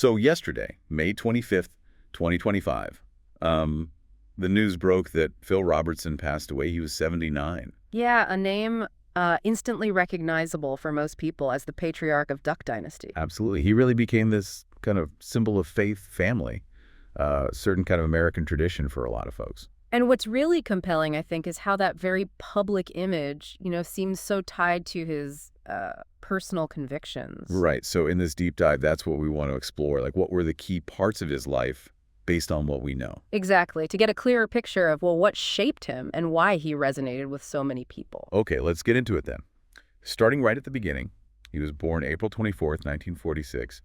So yesterday, May 25th, 2025, the news broke that Phil Robertson passed away. He was 79. Yeah, a name instantly recognizable for most people as the patriarch of Duck Dynasty. Absolutely. He really became this kind of symbol of faith, family, certain kind of American tradition for a lot of folks. And what's really compelling, I think, is how that very public image, seems so tied to his personal convictions. Right. So in this deep dive, that's what we want to explore. Like, what were the key parts of his life based on what we know? Exactly, to get a clearer picture of, well, what shaped him and why he resonated with so many people. Okay, let's get into it then. Starting right at the beginning, he was born April 24th, 1946,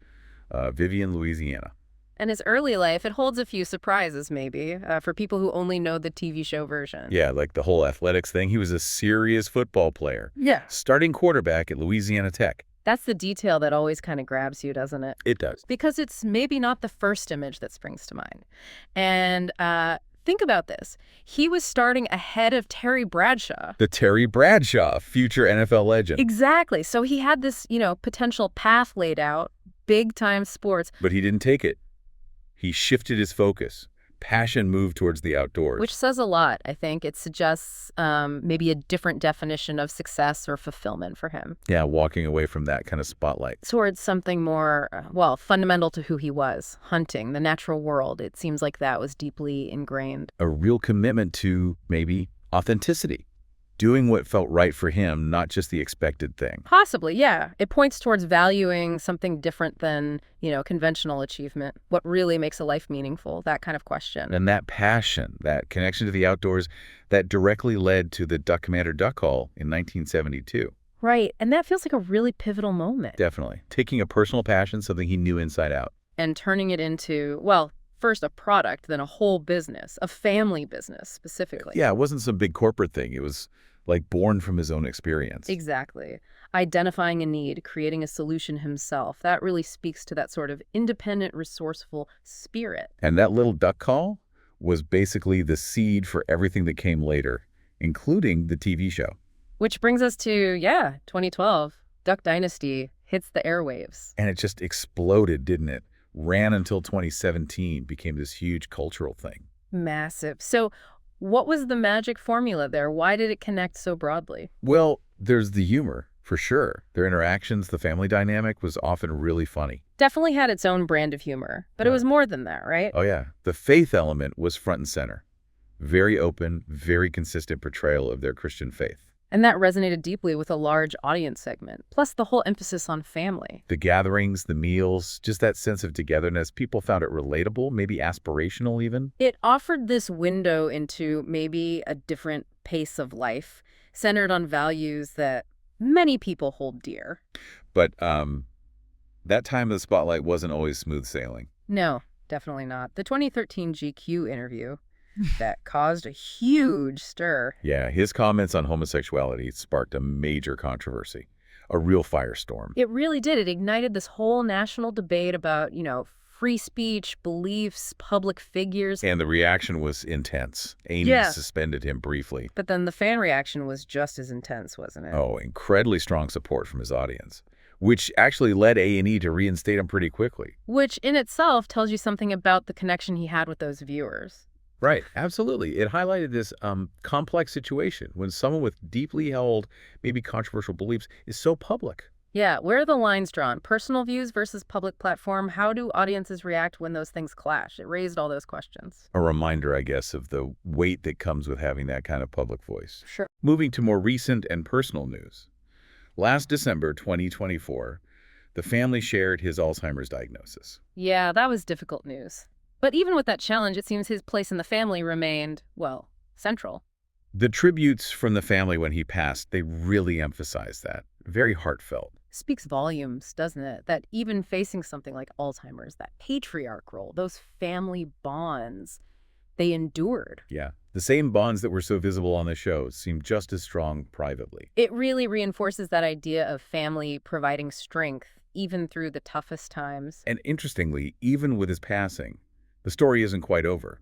Vivian, Louisiana. And his early life, it holds a few surprises, maybe, for people who only know the TV show version. Yeah, like the whole athletics thing. He was a serious football player. Yeah. Starting quarterback at Louisiana Tech. That's the detail that always kind of grabs you, doesn't it? It does. Because it's maybe not the first image that springs to mind. And think about this. He was starting ahead of Terry Bradshaw. The Terry Bradshaw, future NFL legend. Exactly. So he had this, potential path laid out, big-time sports. But he didn't take it. He shifted his focus. Passion moved towards the outdoors. Which says a lot, I think. It suggests maybe a different definition of success or fulfillment for him. Yeah, walking away from that kind of spotlight. Towards something more, fundamental to who he was. Hunting, the natural world. It seems like that was deeply ingrained. A real commitment to, maybe, authenticity. Doing what felt right for him, not just the expected thing. Possibly, yeah. It points towards valuing something different than, conventional achievement. What really makes a life meaningful? That kind of question. And that passion, that connection to the outdoors, that directly led to the Duck Commander Duck Call in 1972. Right, and that feels like a really pivotal moment. Definitely. Taking a personal passion, something he knew inside out. And turning it into, first a product, then a whole business, a family business specifically. Yeah, it wasn't some big corporate thing. It was like born from his own experience. Exactly. Identifying a need, creating a solution himself. That really speaks to that sort of independent, resourceful spirit. And that little duck call was basically the seed for everything that came later, including the TV show. Which brings us to, 2012. Duck Dynasty hits the airwaves. And it just exploded, didn't it? Ran until 2017, became this huge cultural thing. Massive. So what was the magic formula there? Why did it connect so broadly? Well, there's the humor, for sure. Their interactions, the family dynamic was often really funny. Definitely had its own brand of humor, but it was more than that, right? Oh, yeah. The faith element was front and center. Very open, very consistent portrayal of their Christian faith. And that resonated deeply with a large audience segment, plus the whole emphasis on family. The gatherings, the meals, just that sense of togetherness. People found it relatable, maybe aspirational even. It offered this window into maybe a different pace of life, centered on values that many people hold dear. But that time of the spotlight wasn't always smooth sailing. No, definitely not. The 2013 GQ interview that caused a huge stir. Yeah, his comments on homosexuality sparked a major controversy, a real firestorm. It really did. It ignited this whole national debate about, free speech, beliefs, public figures. And the reaction was intense. Amy suspended him briefly. But then the fan reaction was just as intense, wasn't it? Oh, incredibly strong support from his audience, which actually led A&E to reinstate him pretty quickly. Which in itself tells you something about the connection he had with those viewers. Right, absolutely. It highlighted this complex situation when someone with deeply held, maybe controversial beliefs is so public. Yeah, where are the lines drawn? Personal views versus public platform? How do audiences react when those things clash? It raised all those questions. A reminder, I guess, of the weight that comes with having that kind of public voice. Sure. Moving to more recent and personal news. Last December 2024, the family shared his Alzheimer's diagnosis. Yeah, that was difficult news. But even with that challenge, it seems his place in the family remained, central. The tributes from the family when he passed, they really emphasized that. Very heartfelt. Speaks volumes, doesn't it? That even facing something like Alzheimer's, that patriarch role, those family bonds, they endured. Yeah. The same bonds that were so visible on the show seem just as strong privately. It really reinforces that idea of family providing strength, even through the toughest times. And interestingly, even with his passing, the story isn't quite over.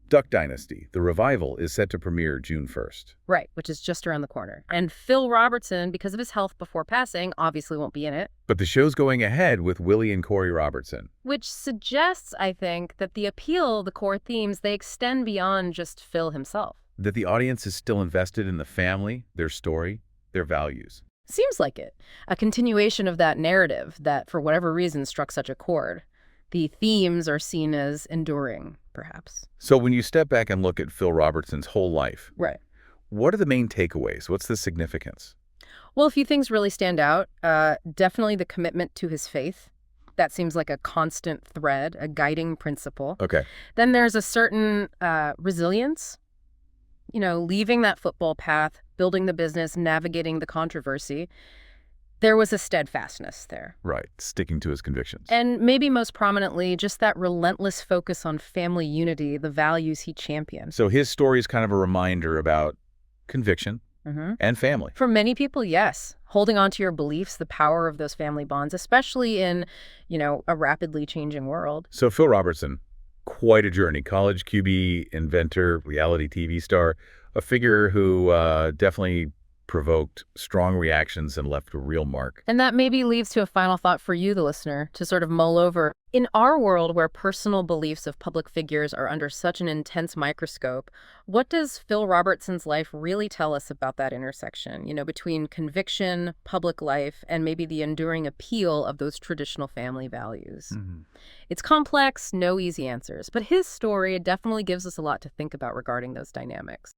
Duck Dynasty, the revival, is set to premiere June 1st. Right, which is just around the corner. And Phil Robertson, because of his health before passing, obviously won't be in it. But the show's going ahead with Willie and Corey Robertson. Which suggests, I think, that the appeal, the core themes, they extend beyond just Phil himself. That the audience is still invested in the family, their story, their values. Seems like it. A continuation of that narrative that, for whatever reason, struck such a chord. The themes are seen as enduring, perhaps. So when you step back and look at Phil Robertson's whole life, Right. what are the main takeaways? What's the significance? Well, a few things really stand out. Definitely the commitment to his faith. That seems like a constant thread, a guiding principle. Okay. Then there's a certain resilience, leaving that football path, building the business, navigating the controversy. There was a steadfastness there. Right. Sticking to his convictions. And maybe most prominently, just that relentless focus on family unity, the values he championed. So his story is kind of a reminder about conviction and family. For many people, yes. Holding on to your beliefs, the power of those family bonds, especially in, a rapidly changing world. So Phil Robertson, quite a journey. College QB, inventor, reality TV star, a figure who definitely provoked strong reactions and left a real mark. And that maybe leads to a final thought for you, the listener, to sort of mull over. In our world where personal beliefs of public figures are under such an intense microscope, what does Phil Robertson's life really tell us about that intersection, between conviction, public life, and maybe the enduring appeal of those traditional family values? It's complex, no easy answers, but his story definitely gives us a lot to think about regarding those dynamics.